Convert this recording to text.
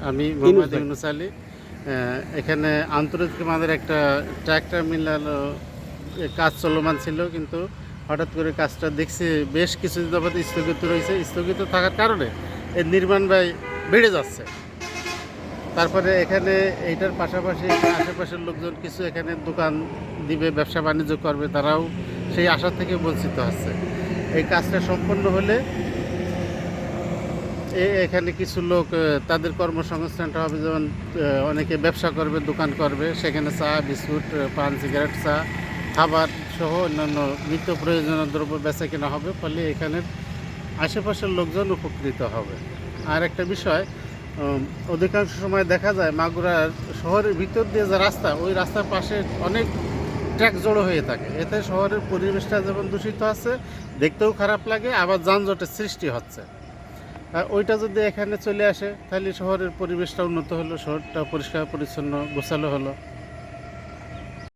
আমি মোহাম্মদ ইউনুস আলী। এখানে আন্তর্জাতিক মানের একটা ট্রাক্টর মিলানো কাজ চলমান ছিল, কিন্তু হঠাৎ করে কাজটা দেখছি বেশ কিছুদিন যাবত স্থগিত রয়েছে। স্থগিত থাকার কারণে এর নির্মাণ ব্যয় বেড়ে যাচ্ছে। তারপরে এখানে এইটার পাশাপাশি আশেপাশের লোকজন কিছু এখানে দোকান দিবে, ব্যবসা বাণিজ্য করবে, তারাও সেই আশা থেকে বঞ্চিত হচ্ছে। এই কাজটা সম্পন্ন হলে এখানে কিছু লোক তাদের কর্মসংস্থানটা হবে, যেমন অনেকে ব্যবসা করবে, দোকান করবে, সেখানে চা, বিস্কুট, পান, সিগারেট, চা, খাবার সহ অন্যান্য নিত্য প্রয়োজনীয় দ্রব্য বেচা কেনা হবে। ফলে এখানের আশেপাশের লোকজন উপকৃত হবে। আর একটা বিষয়, অধিকাংশ সময় দেখা যায় মাগুরার শহরের ভিতর দিয়ে যে রাস্তা, ওই রাস্তার পাশে অনেক ট্রাক জড়ো হয়ে থাকে। এতে শহরের পরিবেশটা যেমন দূষিত আছে, দেখতেও খারাপ লাগে, আবার যানজটের সৃষ্টি হচ্ছে। আর ওইটা যদি এখানে চলে আসে, তাহলে শহরের পরিবেশটা উন্নত হলো, শহরটা পরিষ্কার পরিচ্ছন্ন গোছালো হলো।